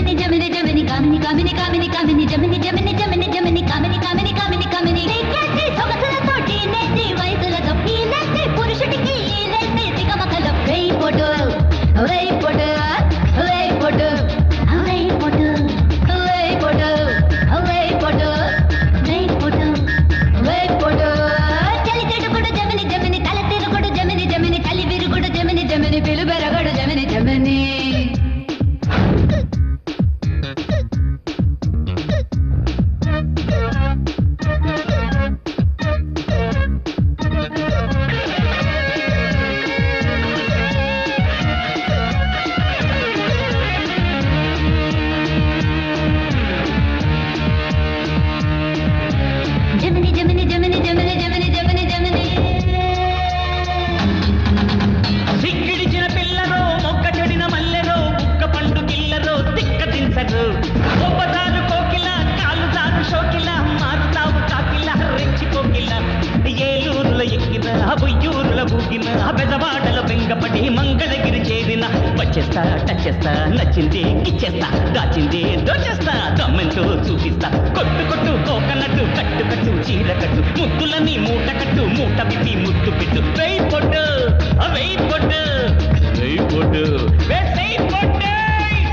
జమిని జమిని జమిని కామిని కామిని కామిని కామిని జమిని జమిని జమిని జమిని కామిని కామిని కామిని కామిని నెక్కేసి సొగసులతోటి నెత్తి వయసులతో ఈ నెత్తి పురుషుడికి ఈ నెత్తి సిగమకలో వేయి పొట్టు వేయి పొట్టు వేయి పొట్టు వేయి పొట్టు వేయి పొట్టు వేయి పొట్టు వేయి పొట్టు వేయి పొట్టు చలి చెడుగుడు జమిని జమిని తల తిరుగుడు జమిని జమిని చలి విరుగుడు జమిని జమిని పిలుబెరగడు జమిని జమిని జమిని జమిని జమిని జమిని జమిని జమిని జమిని సిగ్గిడిచిన పిల్లరో మొక్క చెడిన మల్లెరో కుక్క పండు గిల్లరో దిక్కదించరు ఒబ్బదారు కోకిల కాలు దారు షోకిల మారుతావు కాకిల రెచ్చిపోకిల ఏలూరుల ఎక్కిన బుయ్యూరుల బూగిన బెజవాడల బెంగపడి మంగళగిరి చేరిన వచ్చేస్తా టచ్చేస్తా నచ్చింది ఇచ్చేస్తా దాచింది దోచేస్తా దమ్మెంతో చూపిస్తా కొట్టు కొట్టు కోకనట్టు కట్టు కట్టు చీర కట్టు ముద్దులని మూట కట్టు మూట విప్పి ముద్దు పెట్టు వెయ్యి పొట్టు వెయ్యి పొట్టు వెయ్యి పొట్టు వెయ్యి పొట్టు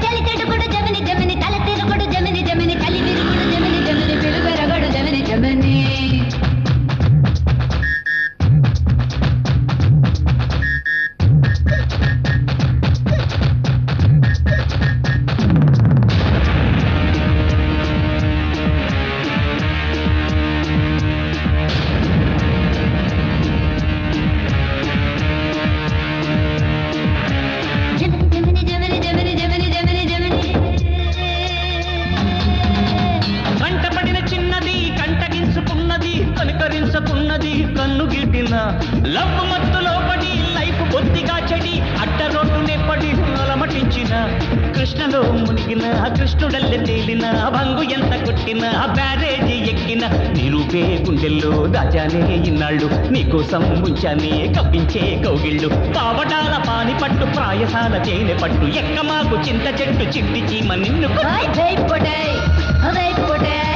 చలి చెడుగుడు జమిని జమిని తల తిరుగుడు జమిని జమిని చలి విరుగుడు జమిని జమిని పిలుబెరగడు జమిని జమిని జమిని జమిని జమిని జమిని జమిని జమిని కంటపడిన చిన్నది కంటగించుకున్నది కనుకరించుకున్నది కన్ను గిట్టిన లవ్వు మత్తులో పడి లైఫ్ బొత్తిగా చెడి అడ్డ రోడ్డునే పడి అలమటించిన కృష్ణలో మునిగిన కృష్ణుడల్లె తేలిన భంగు ఎంత కొట్టిన బ్యారేజీ ఎక్కిన నిరూపే గుండెల్లో దాచానే ఇన్నాళ్ళు నీకోసం ఉంచానే కవ్వించే కౌగిళ్ళు పావడాల పాని పట్టు ప్రాయసాల తేనె పట్టు ఎక్కమాకు చింత చెట్టు చిట్టి చీమ నిన్ను వేయి పొట్టు వేయి పొట్టు